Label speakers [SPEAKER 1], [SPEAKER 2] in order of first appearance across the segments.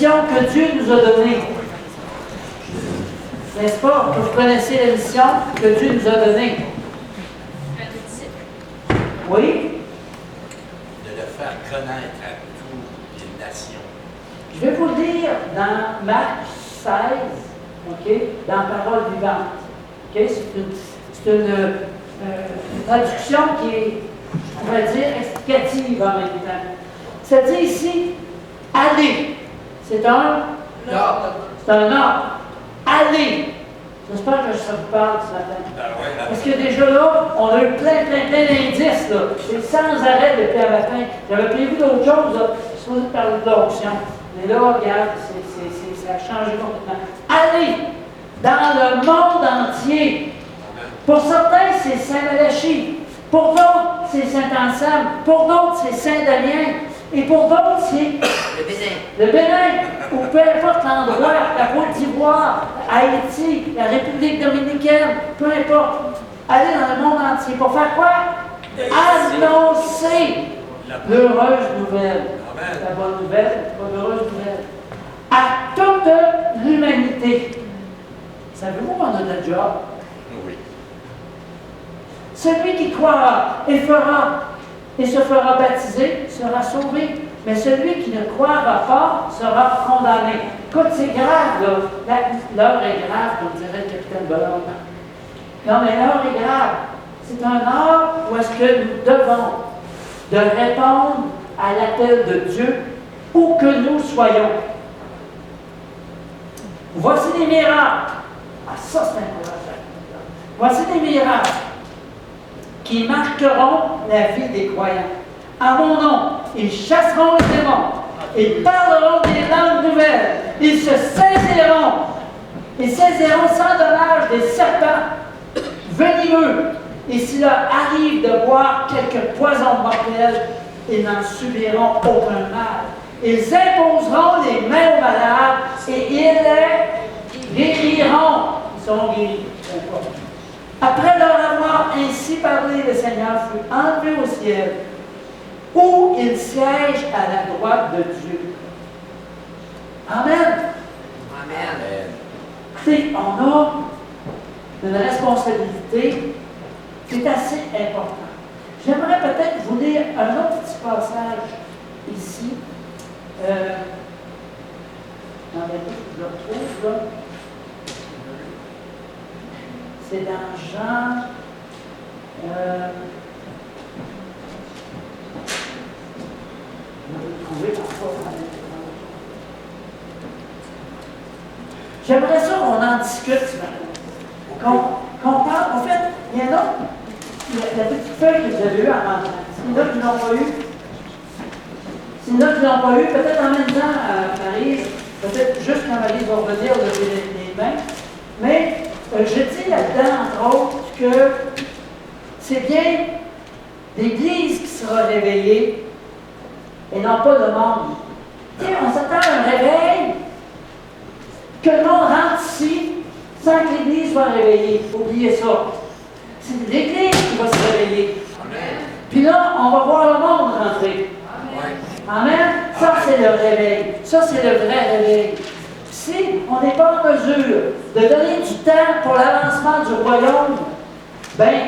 [SPEAKER 1] mission que Dieu nous a donnée. N'est-ce pas? Que vous connaissez la mission que Dieu nous a donnée. Oui?
[SPEAKER 2] De le faire connaître à toutes les nations.
[SPEAKER 1] Je vais vous le dire dans Marc 16, OK, dans Parole vivante. OK? C'est une traduction qui est, on va dire, explicative en même temps. Ça dit ici, allez. C'est un ordre. C'est un ordre. Allez. J'espère que ça vous parle ce matin. Parce que déjà là, on a eu plein d'indices. C'est sans arrêt depuis un matin. J'avais prévu d'autres choses. Là. Je suis supposé parler de l'onction. Mais là, regarde, ça a changé complètement. Allez dans le monde entier. Pour certains, c'est Saint-Malachie. Pour d'autres, c'est Saint-Anselme. Pour d'autres, c'est Saint-Damien. Et pour d'autres, c'est le Bénin, ou peu importe l'endroit, la Côte d'Ivoire, Haïti, la République dominicaine, peu importe. Allez dans le monde entier. Pour faire quoi? Annoncer l'heureuse nouvelle. La bonne nouvelle, pas l'heureuse nouvelle. À toute l'humanité. Savez-vous qu'on a notre job?
[SPEAKER 2] Oui.
[SPEAKER 1] Celui qui croira et se fera baptiser sera sauvé. Mais celui qui ne croira pas sera condamné. Écoute, c'est grave, là. L'heure est grave, comme dirait le capitaine Ballon. Non, mais l'heure est grave. C'est un heure où est-ce que nous devons de répondre à l'appel de Dieu, où que nous soyons. Voici des miracles. Ah, ça, c'est incroyable. Voici des miracles qui marqueront la vie des croyants. À mon nom, ils chasseront les démons. Ils parleront des langues nouvelles. Ils se saisiront. Ils saisiront sans dommage des serpents venimeux. Et s'il leur arrive de boire quelques poisons mortels, ils n'en subiront aucun mal. Ils imposeront les mains aux malades et ils les guériront. Ils seront guéris. Après leur avoir ainsi parlé, le Seigneur fut enlevé au ciel, où il siège à la droite de Dieu. Amen. Amen. On a une responsabilité qui est assez importante. J'aimerais peut-être vous lire un autre petit passage ici. Dans la Bible, je le retrouve là. C'est dans Jean. J'aimerais ça qu'on en discute ce matin. Qu'on parle. En fait, il y en a, la petite feuille que vous avez eue en rentrant. S'il y en a qui ne l'ont pas eu, peut-être en même temps à Marie, peut-être juste quand Marie va revenir, lever les mains. Mais je dis là-dedans, entre autres, que c'est bien l'Église qui sera réveillée et non pas le monde. Tu sais, on s'attend à un réveil, que le monde rentre ici sans que l'Église soit réveillée. Oubliez ça. C'est l'Église qui va se réveiller. Amen. Puis là, on va voir le monde rentrer. Amen. Amen. Ça, c'est le réveil. Ça, c'est le vrai réveil. Si on n'est pas en mesure de donner du temps pour l'avancement du royaume, ben,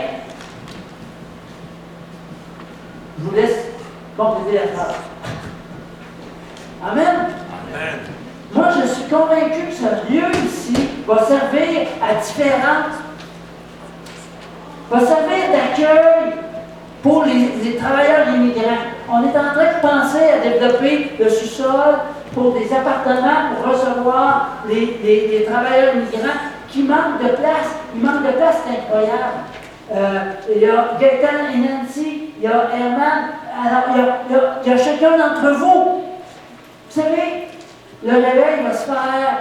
[SPEAKER 1] je vous laisse compléter la phrase. Amen. Amen. Moi, je suis convaincu que ce lieu ici va servir à différentes, va servir d'accueil pour les travailleurs immigrants. On est en train de penser à développer le sous-sol pour des appartements pour recevoir les travailleurs immigrants qui manquent de place. Ils manquent de place, c'est incroyable. Il y a Gaëtan et Nancy, il y a Herman, alors il y a chacun d'entre vous. Vous savez, le réveil va se faire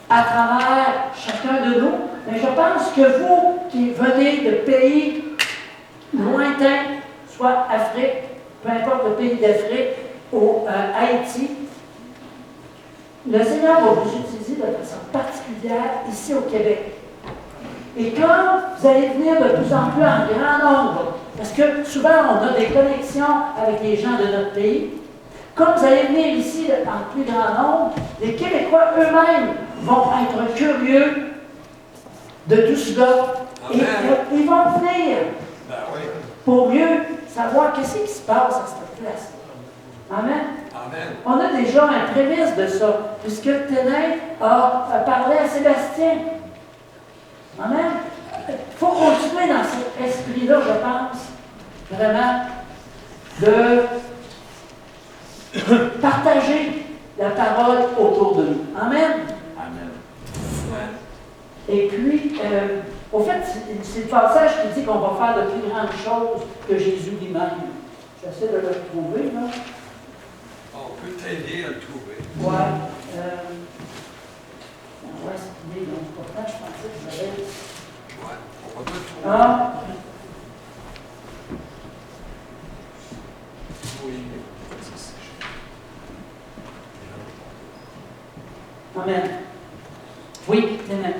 [SPEAKER 1] à travers chacun de nous, mais je pense que vous qui venez de pays lointains, soit Afrique, peu importe le pays d'Afrique, ou Haïti, le Seigneur va vous utiliser de façon particulière ici au Québec. Et quand vous allez venir de plus en plus en grand nombre, parce que souvent on a des connexions avec les gens de notre pays, Comme vous allez venir ici en plus grand nombre, les Québécois eux-mêmes vont être curieux de tout cela. Et ils vont venir pour mieux savoir qu'est-ce qui se passe à cette place. Amen.
[SPEAKER 2] Amen.
[SPEAKER 1] On a déjà un prémisse de ça, puisque Ténin a parlé à Sébastien. Amen. Il faut continuer dans cet esprit-là, je pense, vraiment, de partager la parole autour de nous. Amen.
[SPEAKER 2] Amen.
[SPEAKER 1] Et puis, au fait, c'est le passage qui dit qu'on va faire de plus grandes choses que Jésus lui-même. J'essaie de le trouver, là.
[SPEAKER 3] On peut t'aider à le trouver.
[SPEAKER 1] Ouais. Ouais, c'est idée, donc pourtant, je pensais que j'avais.
[SPEAKER 3] Ouais, on va te trouver.
[SPEAKER 1] Ah!
[SPEAKER 3] Oui.
[SPEAKER 1] Amen. Oui, Ténin.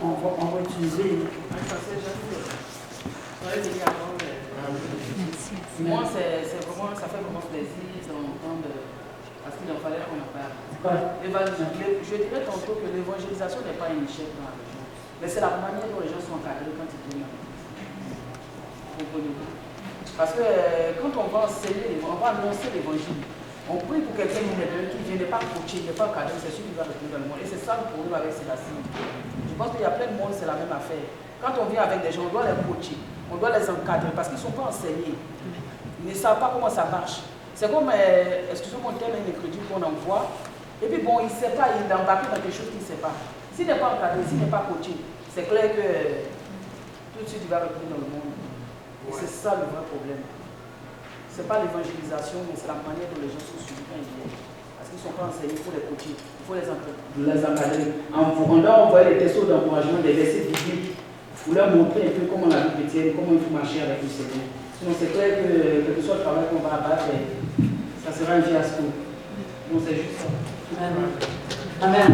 [SPEAKER 1] On va utiliser.
[SPEAKER 4] Moi, c'est vraiment, ça fait vraiment plaisir d'entendre, parce qu'il en fallait qu'on en parle. Je dirais tantôt que l'évangélisation n'est pas un échec dans la région, mais c'est la manière dont les gens sont encadrés quand ils viennent. Comprenez-vous? Parce que quand on va enseigner, on va annoncer l'évangile, on prie pour quelqu'un qui ne vient pas coacher, qui n'est pas encadré, c'est sûr qu'il va retourner dans le monde. Et c'est ça le problème avec ces racines. Je pense qu'il y a plein de monde, c'est la même affaire. Quand on vient avec des gens, on doit les coacher, on doit les encadrer parce qu'ils ne sont pas enseignés. Ils ne savent pas comment ça marche. C'est comme, excusez-moi, un tel crédit qu'on envoie, et puis bon, il ne sait pas, il est embarqué dans quelque chose qu'il ne sait pas. S'il n'est pas encadré, s'il n'est pas coaché, c'est clair que tout de suite il va retourner dans le monde. Et c'est ça le vrai problème. Ce n'est pas l'évangélisation, mais c'est la manière dont les gens sont suivis quand ils viennent. Parce qu'ils ne sont pas enseignés, il faut les coacher, il faut les encadrer. On leur envoyer des textos d'encouragement, des versets bibliques, pour leur montrer un peu comment la vie chrétienne, comment il faut marcher avec le Seigneur. Sinon, c'est clair que ce soit le travail qu'on va abattre, ça sera un fiasco. Bon, c'est juste ça.
[SPEAKER 1] Amen. Amen.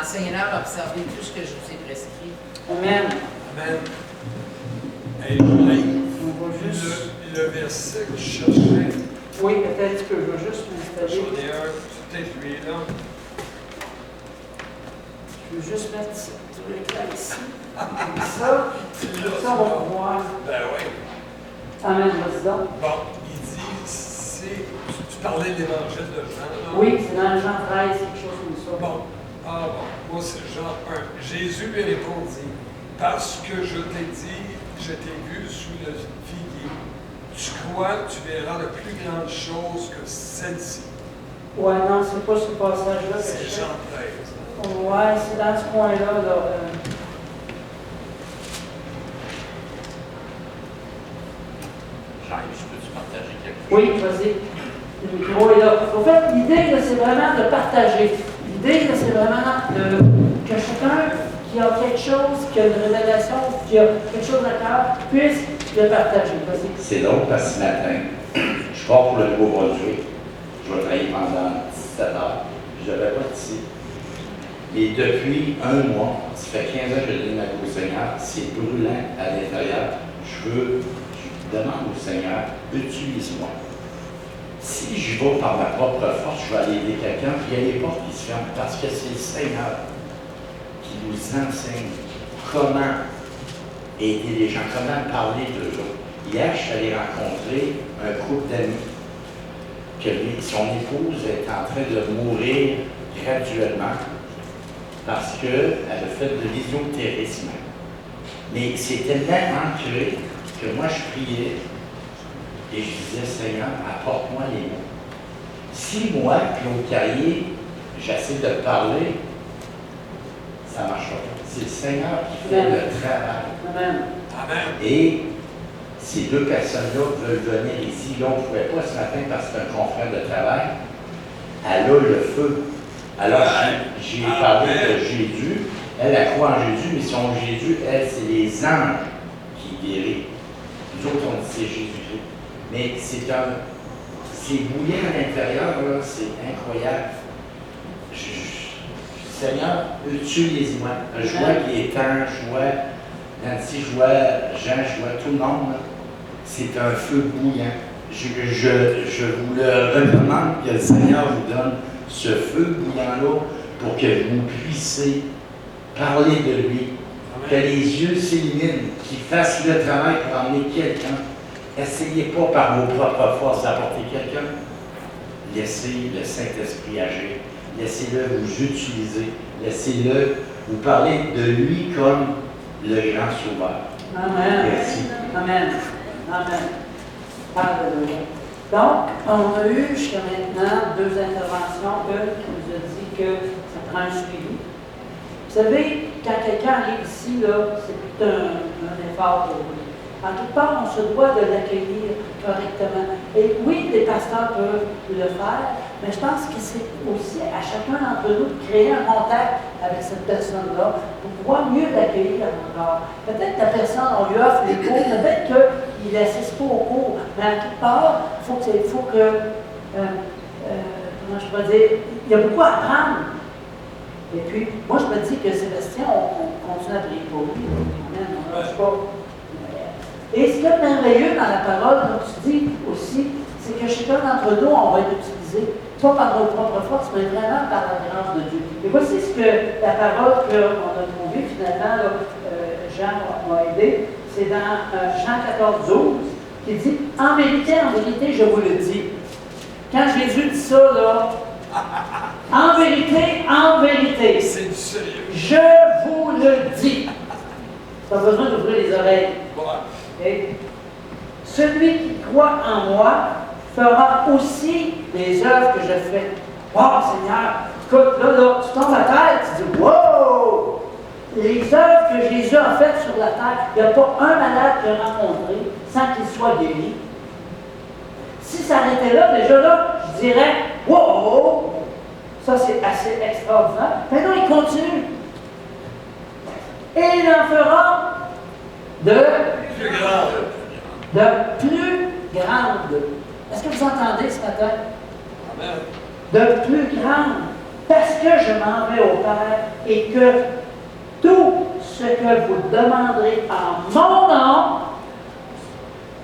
[SPEAKER 5] Enseigneur, observez tout ce que je vous ai prescrit.
[SPEAKER 1] Amen.
[SPEAKER 3] Amen. Hey, le verset que je cherchais,
[SPEAKER 1] Oui, peut-être que je veux juste m'installer.
[SPEAKER 3] j'en ai un, c'est peut-être lui là.
[SPEAKER 1] Je veux juste mettre ce truc-là ici. Comme ça, on va pouvoir.
[SPEAKER 3] Ben oui.
[SPEAKER 1] Amen, vas-y donc.
[SPEAKER 3] Bon, il dit, tu parlais de l'évangile de Jean, là.
[SPEAKER 1] Oui, c'est dans Jean 13, quelque chose comme ça.
[SPEAKER 3] Bon, moi c'est Jean 1. Jésus lui répondit, parce que je t'ai dit, je t'ai vu sous le figuier, tu crois, tu verras de plus grandes choses que celle-ci.
[SPEAKER 1] Ouais, non, c'est pas ce passage-là.
[SPEAKER 3] C'est Jean 13.
[SPEAKER 1] Ouais, c'est dans ce coin-là. Là,
[SPEAKER 2] Jean-Yves, je peux-tu partager quelque chose?
[SPEAKER 1] Oui, vas-y. Le micro est là. En fait, l'idée, là, c'est vraiment de partager. L'idée, là, c'est vraiment que chacun qui a quelque chose, qui a une révélation, qui a quelque chose à cœur, puisse le partager. Vas-y.
[SPEAKER 6] C'est drôle parce que ce matin, je pars pour le Nouveau-Brunswick. Je vais travailler pendant 17 heures. Je ne devrais pas être ici. Et depuis un mois, ça fait 15 ans que je donne ma vie au Seigneur, c'est brûlant à l'intérieur. Je demande au Seigneur, utilise-moi. Si je vais par ma propre force, je vais aller aider quelqu'un, puis il y a des portes qui se ferment parce que c'est le Seigneur qui nous enseigne comment aider les gens, comment parler d'eux autres. Hier, je suis allé rencontrer un couple d'amis que son épouse est en train de mourir graduellement parce qu'elle a fait de l'isothérisme. Mais c'est tellement ancré que moi, je priais et je disais, Seigneur, apporte-moi les mots. Si moi, Claude Carrier, j'essaie de parler, ça ne marche pas. C'est le Seigneur qui fait le travail.
[SPEAKER 1] Amen.
[SPEAKER 3] Amen.
[SPEAKER 6] Et ces deux personnes-là veulent venir ici. Là, on ne pouvait pas ce matin parce que c'est un confrère de travail. Elle a le feu. Alors, j'ai parlé de Jésus. Elle a croit en Jésus, mais son Jésus, elle, c'est les anges qui guérissent. Nous autres, on dit c'est Jésus-Christ. Mais c'est bouillant à l'intérieur, là, c'est incroyable. Seigneur, utilise-moi. Je vois Gaétan, je vois Nancy, je vois Jean, je vois tout le monde. Là. C'est un feu bouillant. Je vous le recommande que le Seigneur vous donne ce feu bouillant-là pour que vous puissiez parler de lui, que les yeux s'illuminent, qu'il fasse le travail pour emmener quelqu'un. Essayez pas par vos propres forces d'apporter quelqu'un. Laissez le Saint-Esprit agir. Laissez-le vous utiliser. Laissez-le vous parler de lui comme le grand sauveur.
[SPEAKER 1] Amen.
[SPEAKER 6] Merci.
[SPEAKER 1] Amen. Amen. Alléluia. Donc, on a eu jusqu'à maintenant 2 interventions. Une qui nous a dit que ça prend un suivi. Vous savez, quand quelqu'un arrive ici, là, c'est tout un effort pour lui. En tout cas, on se doit de l'accueillir correctement. Et oui, les pasteurs peuvent le faire, mais je pense que c'est aussi à chacun d'entre nous de créer un contact avec cette personne-là pour pouvoir mieux l'accueillir encore. Peut-être que la personne, on lui offre les cours, peut-être qu'il n'assiste pas aux cours, mais à quelque part, il faut que comment je pourrais dire, il y a beaucoup à apprendre. Et puis, moi, je me dis que Sébastien, on continue à prier pour lui. Amen. On ne lâche pas. Et ce qui est merveilleux dans la parole, comme tu dis aussi, c'est que chacun d'entre nous, on va être utilisé, pas par nos propres forces, mais vraiment par la grâce de Dieu. Et voici ce que la parole qu'on a trouvée, finalement, là, Jean m'a aidé, c'est dans Jean 14, 12, qui dit « En vérité, je vous le dis. » Quand Jésus dit ça, là, en vérité,
[SPEAKER 3] C'est du sérieux.
[SPEAKER 1] je vous le dis. Tu n'as pas besoin d'ouvrir les oreilles. Okay? Celui qui croit en moi fera aussi les œuvres que je fais. Oh Seigneur, écoute, là, tu tombes à terre, tu dis wow! Les œuvres que Jésus a faites sur la terre, il n'y a pas un malade qu'il a rencontré sans qu'il soit guéri. Si ça arrêtait là, déjà là, je dirais wow! Ça, c'est assez extraordinaire. Mais non, il continue. Et il en fera de plus grande. Est-ce que vous entendez ce matin?
[SPEAKER 3] Amen.
[SPEAKER 1] De plus grande. Parce que je m'en vais au Père et que tout ce que vous demanderez en mon nom,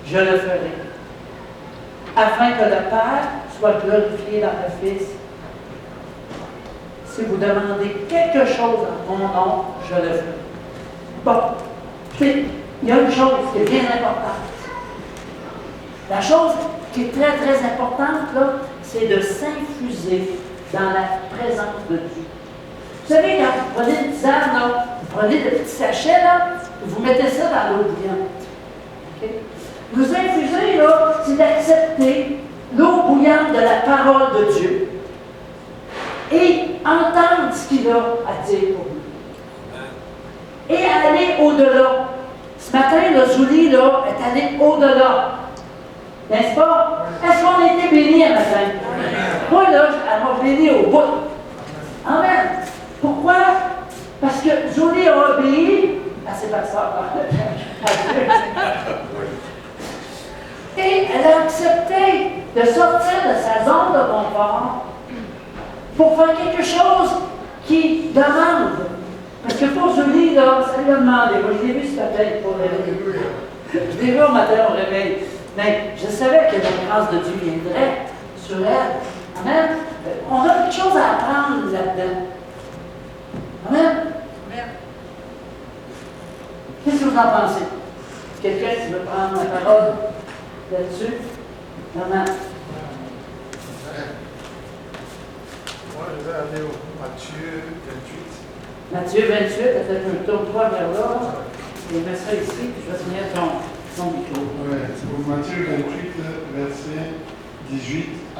[SPEAKER 1] je le ferai. Afin que le Père soit glorifié dans le Fils. Si vous demandez quelque chose en mon nom, je le ferai. Bon, puis, il y a une chose qui est bien importante. La chose qui est très, très importante, là, c'est de s'infuser dans la présence de Dieu. Vous savez, quand vous prenez une tisane, là, vous prenez le petit sachet, là, vous mettez ça dans l'eau bouillante. Okay? Vous infusez, là, c'est d'accepter l'eau bouillante de la parole de Dieu et entendre ce qu'il a à dire pour vous. Et aller au-delà. Ce matin, le Zouli, là, est allé au-delà. N'est-ce pas? Est-ce qu'on a été bénis un matin? Moi, là, elle m'a béni au bout. Amen. Pourquoi? Parce que Zouli a obéi à ses pasteurs. Et elle a accepté de sortir de sa zone de confort pour faire quelque chose qui demande. Parce que pour Julie, là, ça lui a demandé. Moi, je l'ai vu ce matin pour le réveil. Je l'ai vu au matin au réveil. Mais je savais que la grâce de Dieu viendrait sur elle. Amen. On a quelque chose à apprendre là-dedans. Amen.
[SPEAKER 5] Amen.
[SPEAKER 1] Qu'est-ce que vous en pensez? Quelqu'un qui veut prendre la parole là-dessus? Amen.
[SPEAKER 7] Moi, je vais aller au Matthieu 28.
[SPEAKER 1] Matthieu 28, peut-être tourne-toi vers là. Et mets ça ici, puis je vais tenir ton micro.
[SPEAKER 7] Ouais, c'est au Matthieu 28, verset 18 à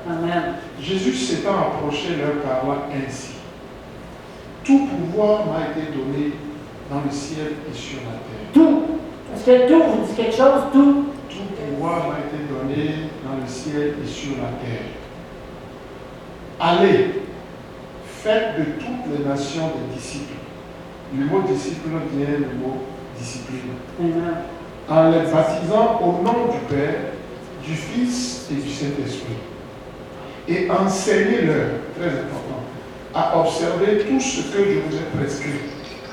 [SPEAKER 7] 20.
[SPEAKER 1] Amen.
[SPEAKER 7] Jésus s'étant approché leur parla ainsi. Tout pouvoir m'a été donné dans le ciel et sur la terre.
[SPEAKER 1] Tout. Est-ce que tout vous dit quelque chose? Tout.
[SPEAKER 7] Tout pouvoir m'a été donné dans le ciel et sur la terre. Allez, faites de toutes les nations des disciples. Le mot disciple vient du mot discipline.
[SPEAKER 1] Amen.
[SPEAKER 7] En les baptisant au nom du Père, du Fils et du Saint-Esprit. Et enseignez-leur, très important, à observer tout ce que je vous ai prescrit.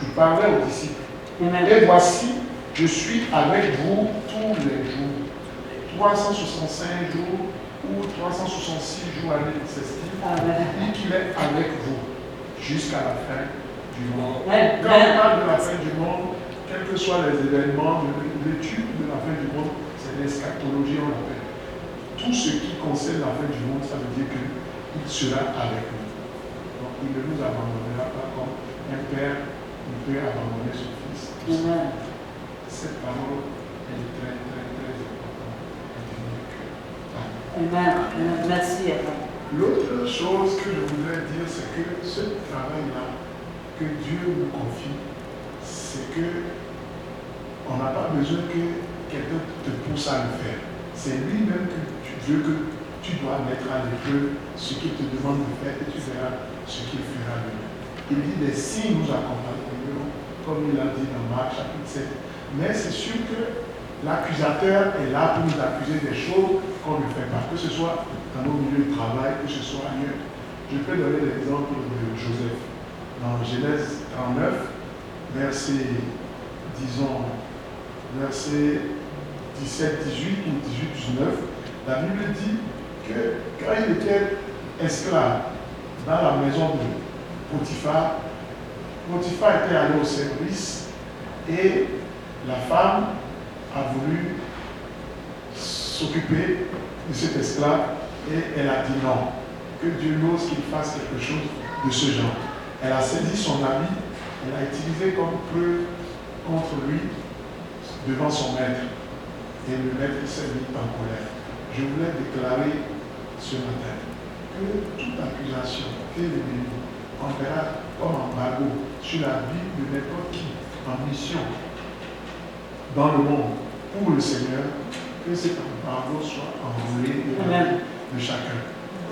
[SPEAKER 7] Il parlait aux disciples.
[SPEAKER 1] Amen.
[SPEAKER 7] Et voici, je suis avec vous tous les jours 365 jours ou 366 jours à l'année bissextile, et qu'il est avec vous jusqu'à la fin du monde. Quand on parle de la fin du monde, quels que soient les événements, l'étude de la fin du monde, c'est l'eschatologie, on l'appelle. Tout ce qui concerne la fin du monde, ça veut dire qu'il sera avec nous. Donc il ne nous abandonnera pas comme un père ne peut abandonner son fils. Cette parole est très, très, très importante.
[SPEAKER 1] Amen. Merci.
[SPEAKER 7] L'autre chose que je voudrais dire, c'est que ce travail-là que Dieu nous confie, c'est que on n'a pas besoin que quelqu'un te pousse à le faire. C'est lui-même que tu dois mettre à l'épreuve ce qu'il te demande de faire et tu verras ce qu'il fera lui-même. Il dit des signes nous accompagneront, comme il a dit dans Marc chapitre 7. Mais c'est sûr que l'accusateur est là pour nous accuser des choses qu'on ne fait pas, que ce soit dans nos milieux de travail, que ce soit ailleurs. Je peux donner l'exemple de Joseph. Dans Genèse 39, verset 17, 18 ou 18, 19, la Bible dit que quand il était esclave dans la maison de Potiphar, Potiphar était allé au service et la femme a voulu s'occuper de cet esclave et elle a dit non, que Dieu n'ose qu'il fasse quelque chose de ce genre. Elle a saisi son habit, elle a utilisé comme preuve contre lui devant son maître. Et le maître s'est mis en colère. Je voulais déclarer ce matin que toute accusation fait l'ennemi enverra comme embargo sur la vie de n'importe qui en mission dans le monde pour le Seigneur, que cet embargo soit enroulé de chacun.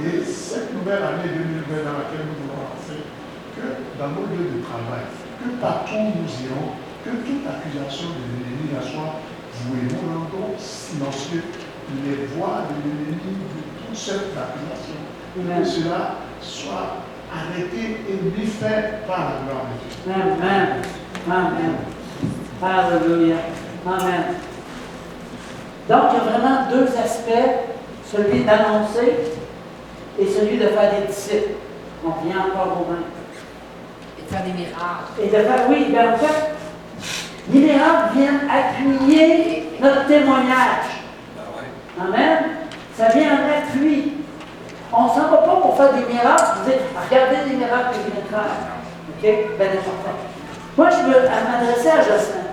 [SPEAKER 7] Et cette nouvelle année 2020 dans laquelle nous voulons avancer, que dans nos lieux de travail, que partout où nous irons, que toute accusation de l'ennemi soit vouée. Nous rendons silencieux les voix de l'ennemi de toute cette accusation. Que cela soit arrêté et mis fait par la gloire de Dieu.
[SPEAKER 1] Amen. Amen. Alléluia. Amen. Donc, il y a vraiment deux aspects, celui d'annoncer et celui de faire des disciples. On vient encore au même.
[SPEAKER 5] Et de faire des miracles.
[SPEAKER 1] Et de faire, oui, bien en fait, les miracles viennent appuyer notre témoignage. Amen. Ça vient en appui. On ne s'en va pas pour faire des miracles, vous dites, regardez les miracles que je viens de faire. OK? Bien important. Moi, je veux m'adresser à Jocelyn.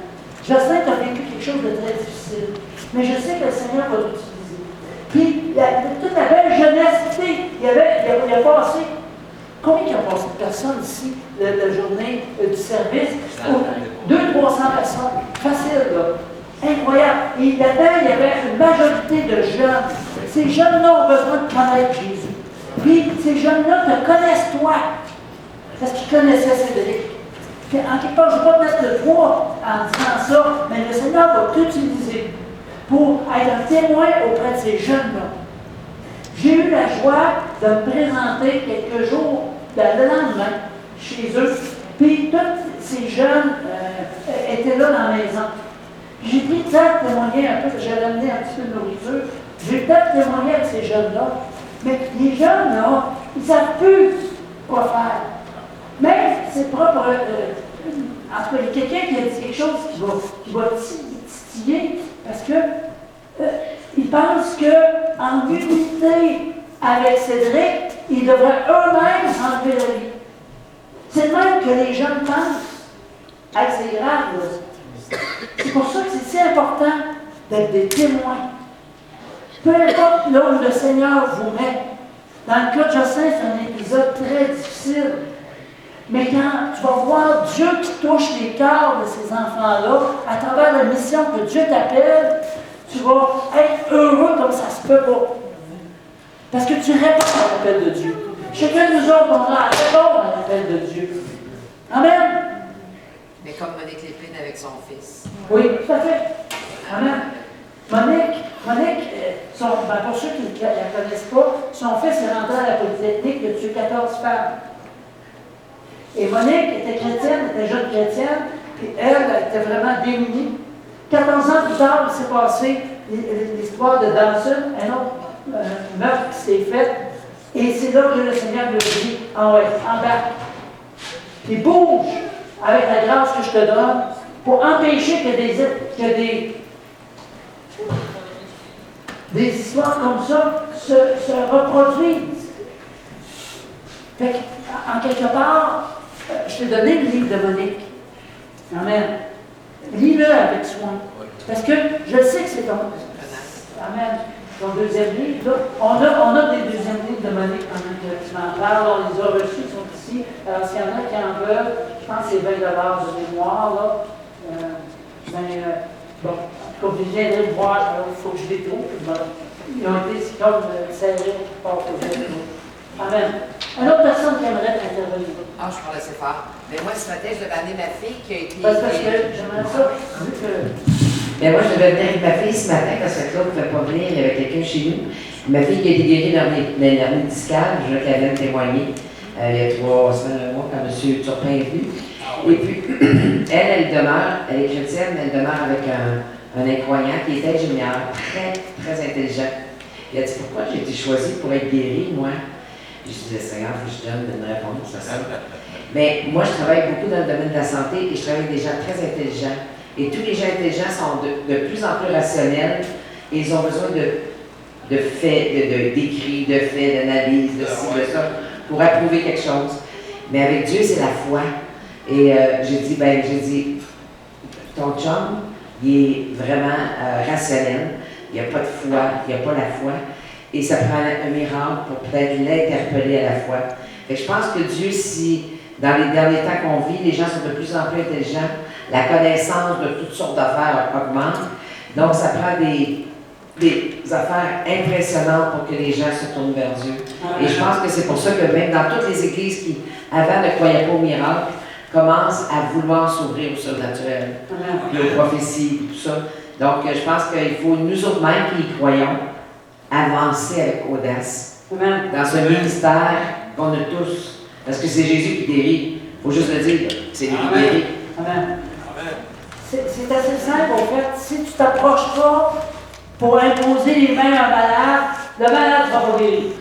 [SPEAKER 1] Jocelyn, tu as vécu quelque chose de très difficile. Mais je sais que le Seigneur va l'utiliser. Puis, toute la belle jeunesse, il a passé. Combien il y a passé de personnes ici, la journée du service? 200-300 personnes. Facile, là. Incroyable. Et là-dedans, il y avait une majorité de jeunes. Ces jeunes-là ont besoin de connaître Jésus. Puis, ces jeunes-là te connaissent toi. Parce qu'ils connaissaient Cédric. Puis, en quelque part, je ne vais pas mettre le poids en disant ça, mais le Seigneur va t'utiliser pour être un témoin auprès de ces jeunes-là. J'ai eu la joie de me présenter quelques jours, le lendemain, chez eux. Puis, tous ces jeunes étaient là dans la maison. J'ai pris le temps de témoigner un peu, j'avais amené un petit peu de nourriture. J'ai eu le temps de témoigner avec ces jeunes-là. Mais les jeunes, là, ils ne savent plus quoi faire. Mais c'est propre. En tout cas, il y a quelqu'un qui a dit quelque chose qui va titiller parce que ils pensent qu'en unité avec Cédric, ils devraient eux-mêmes enlever la vie. C'est le même que les jeunes pensent. Hey, c'est grave, là. C'est pour ça que c'est si important d'être des témoins. Peu importe là où le Seigneur vous met. Dans le cas de Jocelyn, c'est un épisode très difficile. Mais quand tu vas voir Dieu qui touche les cœurs de ces enfants-là, à travers la mission que Dieu t'appelle, tu vas être heureux comme ça se peut pas. Parce que tu réponds à l'appel de Dieu. Chacun de nous autres, on a à répondre à l'appel de Dieu. Amen.
[SPEAKER 5] Mais comme Monique Lépine avec son fils.
[SPEAKER 1] Oui, tout à fait. Amen. Monique, pour ceux qui ne la connaissent pas, son fils est rentré à la Polytechnique, il a tué 14 femmes. Et Monique était chrétienne, était jeune chrétienne, et elle était vraiment démunie. 14 ans plus tard, il s'est passé l'histoire de Dawson, un autre meurtre qui s'est fait. Et c'est là que le Seigneur me dit, ah ouais, embarque. Puis bouge avec la grâce que je te donne pour empêcher que des histoires comme ça se reproduisent. Fait en quelque part, je t'ai donné le livre de Monique. Amen. Lis-le avec soin. Parce que je sais que c'est ton. Amen. Ton deuxième livre, là. On a des deuxièmes livres de Monique pendant que tu m'en parles. On les a reçus, ils sont ici. Alors, s'il y en a qui en veulent, je pense que c'est 20 de mémoire, là. Bon, en tout cas, vous viendrez le voir, il faut que je les trouve. Ils ont été comme serrés pour que je les trouve. Amen. Une autre personne qui aimerait intervenir.
[SPEAKER 5] Ah, je parle assez fort. Mais moi, ce matin, je devais amener ma fille qui a été.
[SPEAKER 1] Parce que j'aimerais ça, vu que.
[SPEAKER 5] Mais moi, je devais venir avec ma fille ce matin parce que Claude ne pouvait pas venir, il y avait quelqu'un chez nous. Ma fille qui a été guérie dans l'hernie discale, je veux qu'elle vienne témoigner il y a 3 semaines, un mois, quand M. Turpin est venu. Et puis, elle demeure, elle est chrétienne, mais elle demeure avec un incroyant qui est ingénieur, très, très intelligent. Il a dit, pourquoi j'ai été choisie pour être guérie, moi? Je disais, Seigneur, il faut que je donne une réponse à ça. Mais moi, je travaille beaucoup dans le domaine de la santé et je travaille avec des gens très intelligents. Et tous les gens intelligents sont de plus en plus rationnels et ils ont besoin de faits, d'écrits, de faits, d'analyses, de ci, de ça, pour approuver quelque chose. Mais avec Dieu, c'est la foi. Et j'ai dit, ton chum, il est vraiment rationnel, il n'y a pas de foi, il n'y a pas la foi. Et ça prend un miracle pour peut-être l'interpeller à la foi. Et je pense que Dieu, si dans les derniers temps qu'on vit, les gens sont de plus en plus intelligents, la connaissance de toutes sortes d'affaires augmente. Donc, ça prend des affaires impressionnantes pour que les gens se tournent vers Dieu. Et je pense que c'est pour ça que même dans toutes les églises qui, avant, ne croyaient pas au miracle, commencent à vouloir s'ouvrir au surnaturel, puis aux prophéties, tout ça. Donc, je pense qu'il faut, nous autres mêmes qui y croyons, avancer avec audace dans ce ministère qu'on a tous. Parce que c'est Jésus qui guérit. Il faut juste le dire, c'est lui qui guérit.
[SPEAKER 1] Amen. C'est assez simple, en fait. Si tu ne t'approches pas pour imposer les mains à un malade, le malade ne sera pas guéri.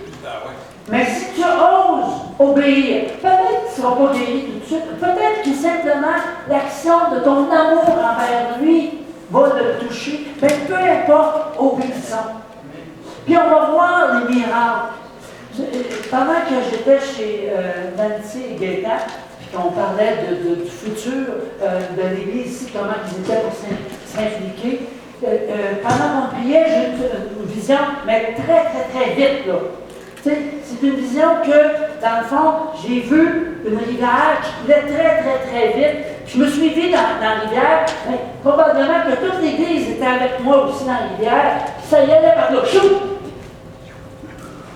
[SPEAKER 1] Mais si tu oses obéir, peut-être que tu ne seras pas guéri tout de suite. Peut-être que simplement l'action de ton amour envers lui va le toucher. Mais peu importe, obéissons. Puis on va voir les miracles. Pendant que j'étais chez Nancy et Gaëtan, puis qu'on parlait du futur de l'Église ici, comment ils étaient pour s'impliquer, pendant qu'on priait, j'ai une vision, mais très, très, très vite, là. C'est une vision que, dans le fond, j'ai vu une rivière qui coulait très, très, très vite. Je me suis vu dans la rivière, mais probablement que toute l'Église était avec moi aussi dans la rivière, ça y allait par là. Chou!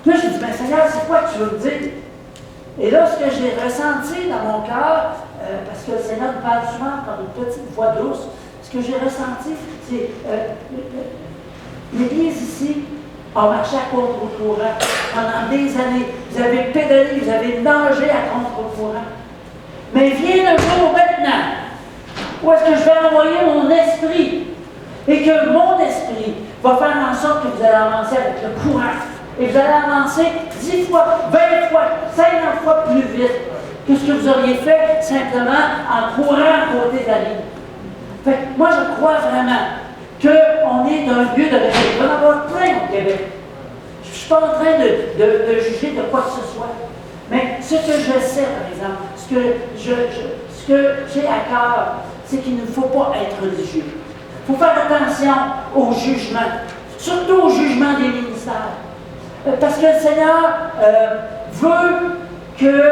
[SPEAKER 1] Puis là, j'ai dit, mais Seigneur, c'est quoi que tu veux me dire? Et là, ce que j'ai ressenti dans mon cœur, parce que le Seigneur me parle souvent par une petite voix douce, ce que j'ai ressenti, c'est l'Église ici a marché à contre-courant pendant des années. Vous avez pédalé, vous avez nagé à contre-courant. Mais vient le jour maintenant où est-ce que je vais envoyer mon esprit et que mon esprit va faire en sorte que vous allez avancer avec le courant. Et vous allez avancer 10 fois, 20 fois, 50 fois plus vite que ce que vous auriez fait simplement en courant à côté de la ligne. Fait que moi, je crois vraiment qu'on est un lieu de réveil. Il va y en avoir plein au Québec. Je ne suis pas en train de juger de quoi que ce soit. Mais ce que je sais, par exemple, ce que j'ai à cœur, c'est qu'il ne faut pas être religieux. Il faut faire attention au jugement, surtout au jugement des ministères. Parce que le Seigneur veut que,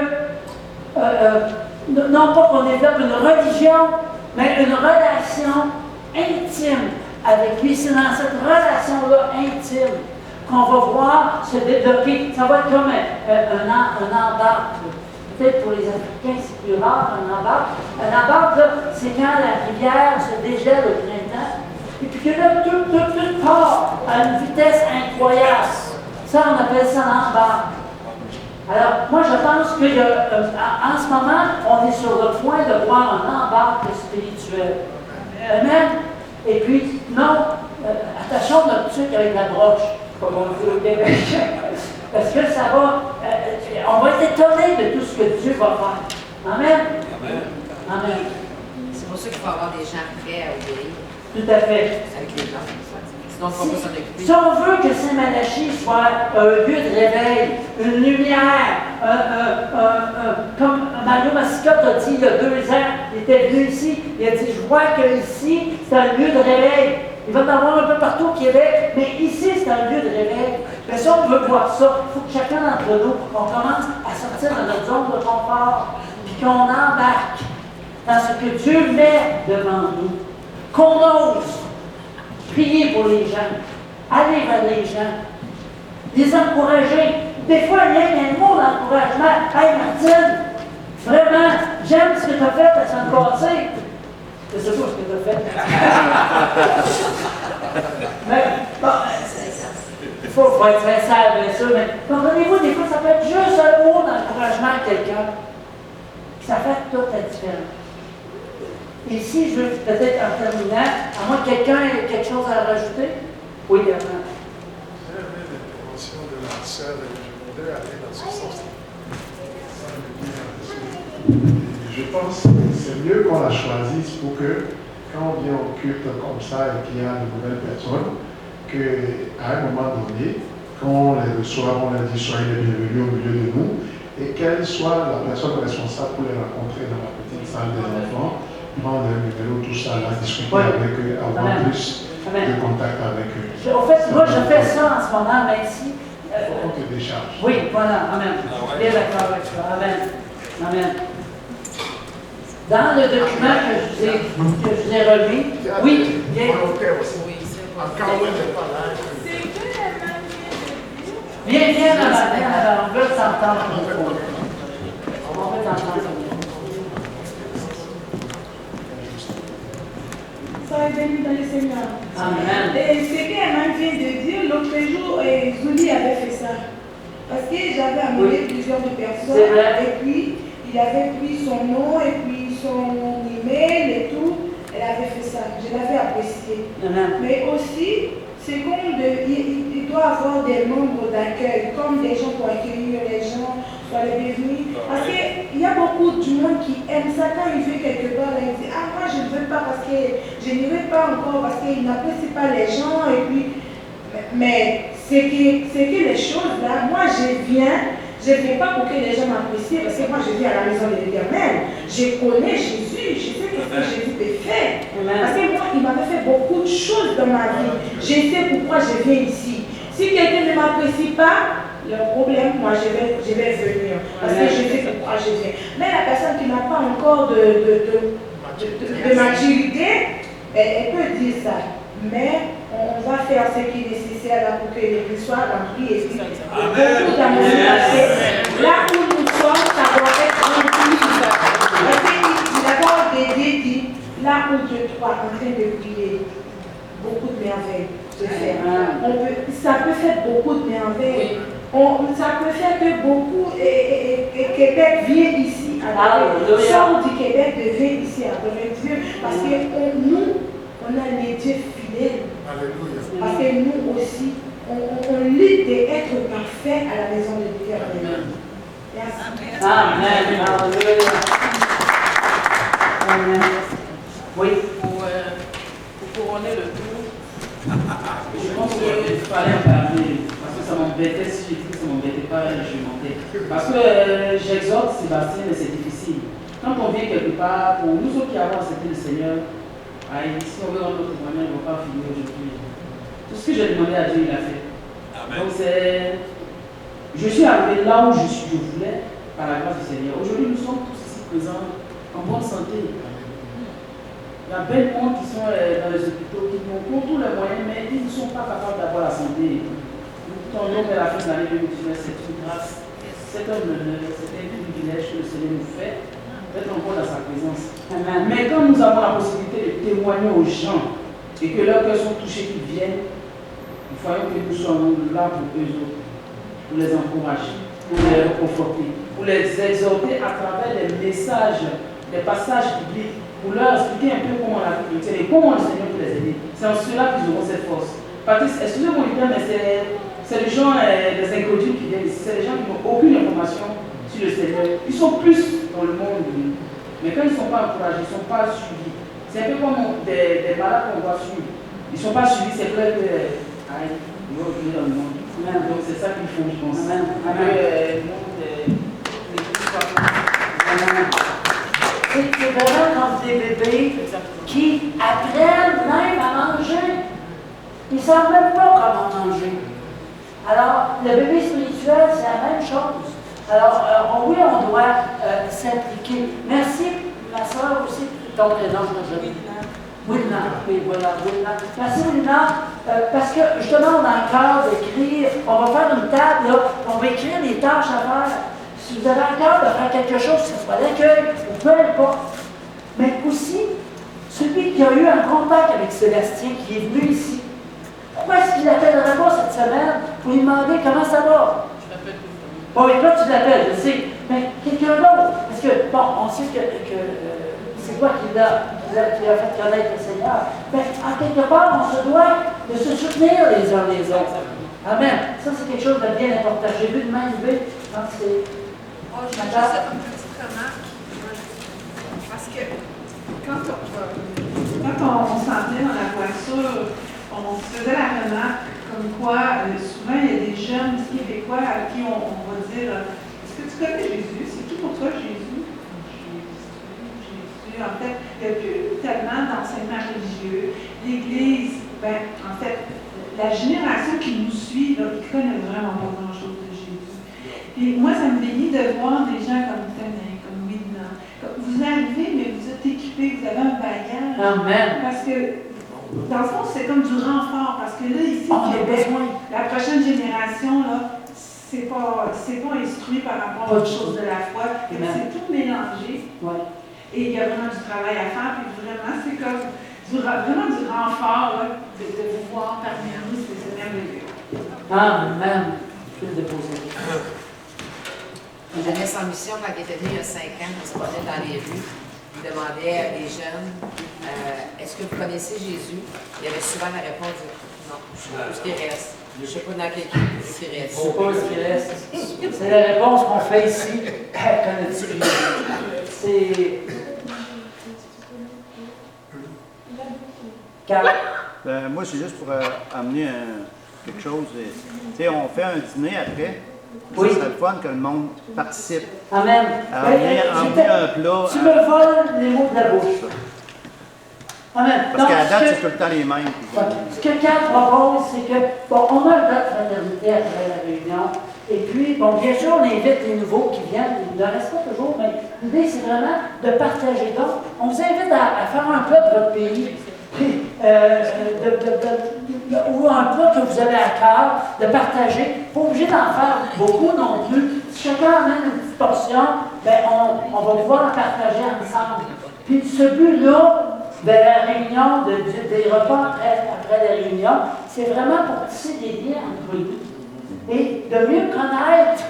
[SPEAKER 1] non pas qu'on développe une religion, mais une relation intime avec lui. C'est dans cette relation-là intime qu'on va voir se développer. Ça va être comme un embarque. Peut-être pour les Africains, c'est plus rare, un embarque. Un embarque, c'est quand la rivière se dégèle au printemps. Et puis que là, tout part à une vitesse incroyable. Ça, on appelle ça l'embarque. Alors, moi, je pense qu'en ce moment, on est sur le point de voir un embarque spirituel. Amen. Et puis, non, attachons notre truc avec la broche, comme on dit au Québec. Parce que ça va, on va être étonné de tout ce que Dieu va faire. Amen.
[SPEAKER 2] Amen.
[SPEAKER 1] Amen.
[SPEAKER 8] C'est pour ça qu'il faut avoir des gens prêts à obéir
[SPEAKER 1] Tout à fait.
[SPEAKER 8] avec les gens. Sinon, on ne peut pas s'en occuper.
[SPEAKER 1] Si on veut que Saint-Malachie soit un lieu de réveil, une lumière, comme Mario Mascotte a dit il y a 2 ans, il était venu ici, il a dit, je vois qu'ici, c'est un lieu de réveil. Il va en avoir un peu partout au Québec, mais ici, c'est un lieu de réveil. Mais si on veut voir ça, il faut que chacun d'entre nous, on commence à sortir de notre zone de confort, puis qu'on embarque dans ce que Dieu met devant nous. Qu'on ose prier pour les gens, aller vers les gens, les encourager. Des fois, il y a un mot d'encouragement. Hey Martine, vraiment, j'aime ce que tu as fait la semaine passée. Je sais pas ce que tu as fait. Mais, bon, il faut être sincère, bien sûr, mais comprenez-vous, des fois, ça peut être juste un mot d'encouragement à quelqu'un. Ça fait toute la différence. Ici, je veux peut-être en terminant, à moins que quelqu'un ait quelque chose à rajouter. Oui, Bernard.
[SPEAKER 7] J'ai aimé l'intervention de la sœur et je voudrais aller dans ce sens. Je pense que c'est mieux qu'on la choisisse pour que, quand on vient au culte comme ça et qu'il y a de nouvelles personnes, qu'à un moment donné, quand on les reçoit, on leur dit soyez les bienvenus au milieu de nous, et qu'elle soit la personne responsable pour les rencontrer dans la petite salle des enfants, prendre un numéro, tout ça, là, discuter avec eux, avoir plus de contact avec eux.
[SPEAKER 1] En fait, moi, je fais ça en ce moment, mais ici.
[SPEAKER 7] Il faut qu'on te décharge.
[SPEAKER 1] Oui, voilà, Amen. Bien d'accord avec ça. Amen. Amen. Dans le document que je vous ai remis, oui, bien. Viens, là, on veut t'entendre. On veut t'entendre.
[SPEAKER 9] Soyez bénis dans le Seigneur.
[SPEAKER 1] Amen.
[SPEAKER 9] Et ce qu'Emma vient de dire, l'autre jour, Zouli avait fait ça. Parce que j'avais amené plusieurs de personnes, et puis il avait pris son nom, et puis son email et tout. Elle avait fait ça. Je l'avais apprécié.
[SPEAKER 1] Amen.
[SPEAKER 9] Mais aussi, c'est comme il doit avoir des membres d'accueil, comme des gens pour accueillir les gens, pour les bienvenus. Parce qu'il y a beaucoup de monde qui aime ça quand il vient quelque part, là, il dit ah moi je ne veux pas parce que je n'irai pas encore parce qu'il n'apprécie pas les gens et puis mais c'est que les choses là, moi je viens pas pour que les gens m'apprécient parce que moi je viens à la maison de l'Éternel. Je connais Jésus, je sais ce que Jésus peut faire. Parce que moi, il m'avait fait beaucoup de choses dans ma vie. Je sais pourquoi je viens ici. Si quelqu'un ne m'apprécie pas, le problème, moi je vais venir. Parce que je sais pourquoi je viens. Mais la personne qui n'a pas encore de maturité, elle peut dire ça. Mais on va faire ce qui est nécessaire là pour que l'église soit remplie et puis beaucoup d'amour. Là où nous sommes, ça doit être rempli. Parce qu'il a d'abord dit, là où je suis en train de prier, beaucoup de merveilles se faire. Ça peut faire beaucoup de merveilles. Ça peut faire que beaucoup et Québec vient ici à Dieu. Sort du Québec devient ici à Dieu. Parce que nous, on a les dieux fidèles.
[SPEAKER 7] Alléluia.
[SPEAKER 9] Parce que nous aussi, on lutte d'être parfait à la maison de Dieu. Merci.
[SPEAKER 1] Amen. Alléluia. Amen. Oui.
[SPEAKER 4] Pour couronner le tout, je pense qu'il fallait en parler. Parce que ça m'embêtait, si je dis que ça ne m'embêtait pas, je mentais. Parce que j'exhorte Sébastien, mais c'est difficile. Quand on vient quelque part, pour nous autres qui avons accepté le Seigneur, si on veut rendre notre témoignage, on ne va pas finir aujourd'hui. Tout ce que j'ai demandé à Dieu, il a fait.
[SPEAKER 2] Amen.
[SPEAKER 4] Donc je suis arrivé là où je voulais, par la grâce du Seigneur. Aujourd'hui, nous sommes tous ici présents en bonne santé. Il y a bien de monde qui sont dans les hôpitaux, qui ont tous les moyens, mais ils ne sont pas capables d'avoir la santé. Nous tournons vers la fin de l'année 2019, c'est une grâce, c'est un honneur, c'est un privilège que le Seigneur nous fait d'être encore dans sa présence.
[SPEAKER 1] Amen.
[SPEAKER 4] Mais quand nous avons la possibilité de témoigner aux gens et que leurs cœurs sont touchés, qu'ils viennent, il faut que nous soyons là pour eux autres, pour les encourager, pour les réconforter, pour les exhorter à travers les messages, les passages bibliques pour leur expliquer un peu comment la vie chrétienne et comment le Seigneur peut les aider. C'est en cela qu'ils auront cette force. Patrice, excusez-moi du terme, mais c'est les gens, les inconnus qui viennent ici, c'est les gens qui n'ont aucune information sur le Seigneur. Ils sont plus dans le monde, mais quand ils ne sont pas encouragés, ils ne sont pas suivis. C'est un peu comme des malades qu'on doit suivre. Ils ne sont pas suivis, c'est clair que ils vont venir dans le monde. Donc c'est ça qu'il faut, je pense.
[SPEAKER 1] Amen.
[SPEAKER 4] Le monde, l'Église soit.
[SPEAKER 1] C'est vraiment comme des bébés qui apprennent même à manger. Ils ne savent même pas comment manger. Alors, le bébé spirituel, c'est la même chose. Alors, oui, on doit s'impliquer. Merci, ma soeur aussi, ton prénom, je te dis. Wilna, oui, voilà, Wilna. Merci, Wilna, parce que justement, on a le cœur d'écrire, on va faire une table, là, on va écrire les tâches à faire. Si vous avez le cœur de faire quelque chose, que ce soit l'accueil, ou peu importe. Mais aussi, celui qui a eu un contact avec Sébastien, qui est venu ici, pourquoi est-ce qu'il n'appellerait pas cette semaine pour lui demander comment ça va? Bon, et toi, tu l'appelles, je sais, mais quelqu'un d'autre. Parce que, bon, on sait que c'est toi qui l'a fait connaître le Seigneur. Mais en quelque part, on se doit de se soutenir les uns les autres. Amen. Ça, c'est quelque chose de bien important. J'ai vu de main levée. C'est.
[SPEAKER 10] Oh, je vais juste une petite remarque. Parce que quand on s'en venait dans la voiture, on se faisait la remarque comme quoi, souvent, il y a des jeunes Québécois à qui on va dire est-ce que tu connais Jésus? C'est qui pour toi Jésus? Jésus. En fait, il n'y a plus tellement d'enseignements religieux. L'Église, ben, en fait, la génération qui nous suit, là, qui ne connaît vraiment pas grand-chose de Jésus. Et moi, ça me bénit de voir des gens comme Tanin, comme Widna. Vous arrivez, mais vous êtes équipés, vous avez un bagage.
[SPEAKER 1] Amen.
[SPEAKER 10] Parce que, dans le fond, c'est comme du renfort. Parce que là, ici,
[SPEAKER 1] On a besoin.
[SPEAKER 10] la prochaine génération, là, c'est pas instruit par rapport aux choses de la foi. C'est tout mélangé.
[SPEAKER 1] Ouais.
[SPEAKER 10] Et il y a vraiment du travail à faire. Puis vraiment, c'est comme vraiment du renfort là, de vous voir parmi nous. C'est merveilleux.
[SPEAKER 1] Amen. Je vais le déposer.
[SPEAKER 8] Jeunesse en mission, quand il était venu il y a 5 ans, il se promenait dans les rues, il demandait à des jeunes est-ce que vous connaissez Jésus? Il y avait souvent la réponse non, je ne sais pas où il reste. Je ne sais pas dans quel qui reste.
[SPEAKER 1] Je ne sais pas où il reste. C'est la réponse qu'on fait ici. Connais-tu Jésus? C'est. Car.
[SPEAKER 11] Moi, c'est juste pour amener quelque chose. Tu sais, on fait un dîner après.
[SPEAKER 1] Oui.
[SPEAKER 11] Ça serait le fun que le monde participe.
[SPEAKER 1] Amen.
[SPEAKER 11] Emmener un plat.
[SPEAKER 1] Tu me voles les mots de la bouche. Amen.
[SPEAKER 11] Parce qu'à la date, c'est tout le temps les mêmes.
[SPEAKER 1] Ce que Kat propose, c'est que, bon, on a le date de fraternité après la réunion. Et puis, bon, bien sûr, on invite les nouveaux qui viennent. Il ne reste pas toujours, mais l'idée, c'est vraiment de partager. Donc, on vous invite à faire un plat de votre pays. Puis, ou un plat que vous avez à cœur de partager. Pas obligé d'en faire beaucoup non plus. Si chacun amène une petite portion, ben on va pouvoir la partager ensemble. Puis ce but-là de la réunion, des repas après la réunion, c'est vraiment pour tisser des liens entre nous. Et de mieux connaître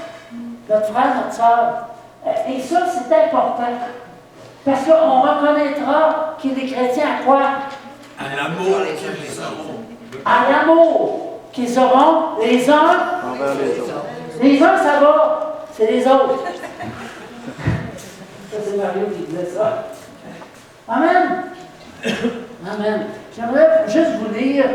[SPEAKER 1] notre frère, notre soeur. Et ça, c'est important. Parce qu'on reconnaîtra qu'il est chrétien à quoi?
[SPEAKER 2] À l'amour qu'ils auront.
[SPEAKER 1] À l'amour qu'ils auront les uns
[SPEAKER 11] Envers les autres.
[SPEAKER 1] Les uns, ça va, c'est les autres. Ça, c'est Mario qui disait ça. Amen. Amen. J'aimerais juste vous lire,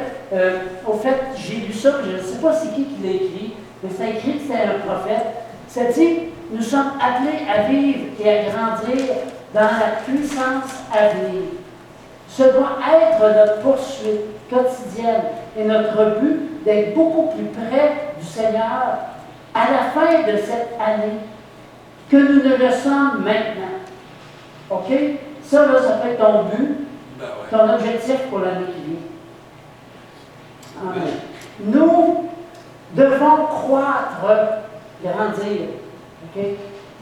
[SPEAKER 1] au fait, j'ai lu ça, je ne sais pas c'est qui l'a écrit, mais c'est écrit que c'est un prophète. Ça dit, nous sommes appelés à vivre et à grandir dans la puissance à venir. Ce doit être notre poursuite quotidienne et notre but d'être beaucoup plus près du Seigneur à la fin de cette année que nous ne le sommes maintenant. OK? Ça, là, ça peut être ton but, ton objectif pour l'année qui vient. Amen. Nous devons croître, grandir, OK?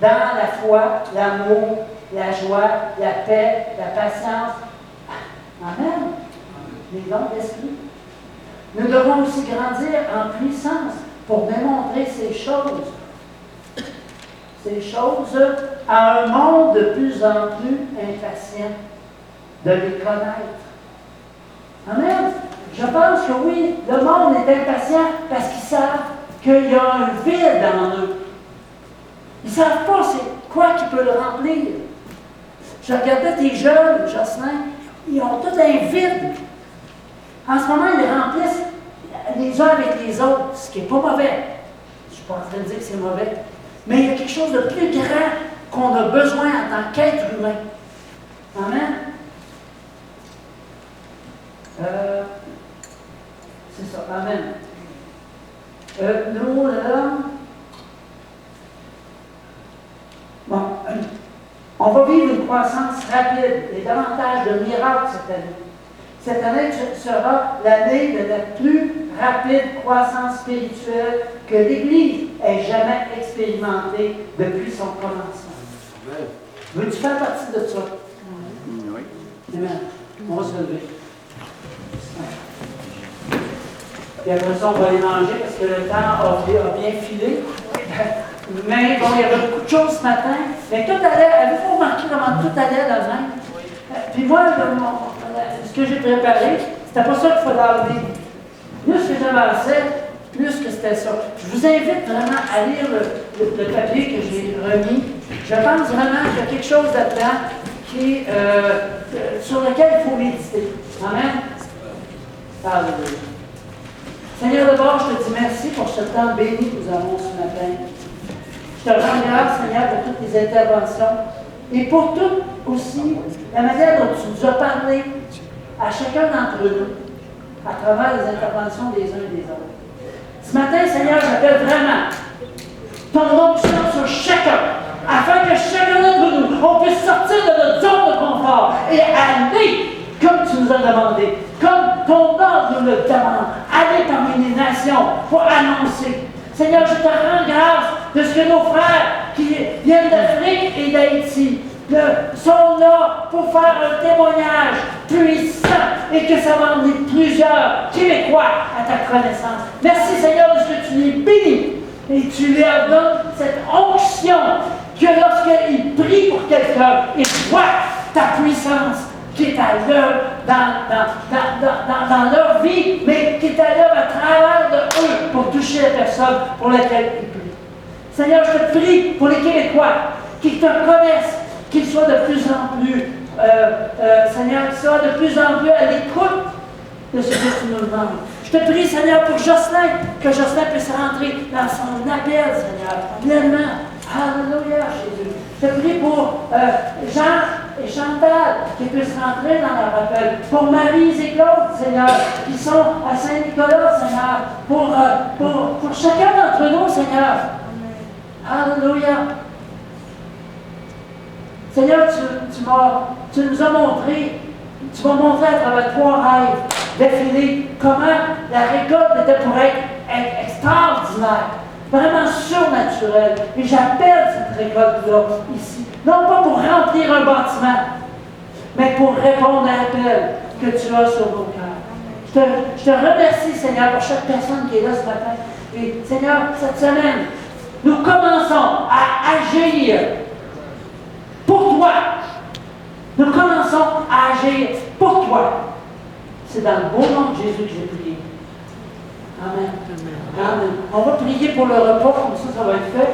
[SPEAKER 1] Dans la foi, l'amour, la joie, la paix, la patience. Amen. Les dons d'esprit. Nous devons aussi grandir en puissance pour démontrer ces choses. Ces choses à un monde de plus en plus impatient. de les connaître. Amen. Je pense que oui, le monde est impatient parce qu'ils savent qu'il y a un vide en eux. Ils ne savent pas c'est quoi qui peut le remplir. Je regardais tes jeunes, Jocelyn, ils ont tout un vide. En ce moment, ils remplissent les uns avec les autres, ce qui n'est pas mauvais. Je ne suis pas en train de dire que c'est mauvais. Mais il y a quelque chose de plus grand qu'on a besoin en tant qu'être humain. Amen. C'est ça, amen. Nous, là, bon, on va vivre une croissance rapide et davantage de miracles cette année. Cette année sera l'année de la plus rapide croissance spirituelle que l'Église ait jamais expérimentée depuis son commencement. Veux-tu faire partie de ça?
[SPEAKER 11] Oui.
[SPEAKER 1] Amen. On va se lever. Puis après ça, on va aller manger parce que le temps a bien filé. Mais bon, il y avait beaucoup de choses ce matin. Mais tout allait, avez-vous remarqué comment tout allait là même? Puis moi, ce que j'ai préparé, c'était pas ça qu'il fallait enlever. Plus que j'avançais, plus que c'était ça. Je vous invite vraiment à lire le papier que j'ai remis. Je pense vraiment qu'il y a quelque chose là-dedans qui, sur lequel il faut méditer. Amen? Alléluia. Seigneur, d'abord, je te dis merci pour ce temps béni que nous avons ce matin. Je te rends grâce, Seigneur, pour toutes tes interventions et pour tout aussi la manière dont tu nous as parlé à chacun d'entre nous à travers les interventions des uns et des autres. Ce matin, Seigneur, j'appelle vraiment ton onction sur chacun, afin que chacun d'entre nous, on puisse sortir de notre zone de confort et aller comme tu nous as demandé, comme ton ordre nous le demande, aller parmi les nations pour annoncer. Seigneur, je te rends grâce de ce que nos frères qui viennent d'Afrique et d'Haïti sont là pour faire un témoignage puissant et que ça va emmener plusieurs Québécois à ta connaissance. Merci Seigneur de ce que tu les bénis et tu leur donnes cette onction que lorsqu'ils prient pour quelqu'un, ils voient ta puissance qui est à l'œuvre dans leur vie, mais qui est à l'œuvre à travers de eux pour toucher la personne pour laquelle ils prient. Seigneur, je te prie pour les Québécois qui te connaissent, qu'ils soient de plus en plus, Seigneur, qu'ils soient de plus en plus à l'écoute de ce que tu nous demandes. Je te prie, Seigneur, pour Jocelyn, que Jocelyn puisse rentrer dans son appel, Seigneur, pleinement. Alléluia, Jésus. Je te prie pour Jean et Chantal qui puissent rentrer dans leur appel. Pour Marie et Claude, Seigneur, qui sont à Saint-Nicolas, Seigneur. Pour chacun d'entre nous, Seigneur. Alléluia. Seigneur, tu nous as montré, tu m'as montré à travers 3 rêves d'affilée comment la récolte était pour être extraordinaire, vraiment surnaturelle. Et j'appelle cette récolte-là ici, non pas pour remplir un bâtiment, mais pour répondre à l'appel que tu as sur nos cœurs. Je te remercie, Seigneur, pour chaque personne qui est là ce matin. Et Seigneur, cette semaine, nous commençons à agir pour toi. Nous commençons à agir pour toi. C'est dans le beau nom de Jésus que j'ai prié. Amen. Amen. On va prier pour le repas, comme ça va être fait.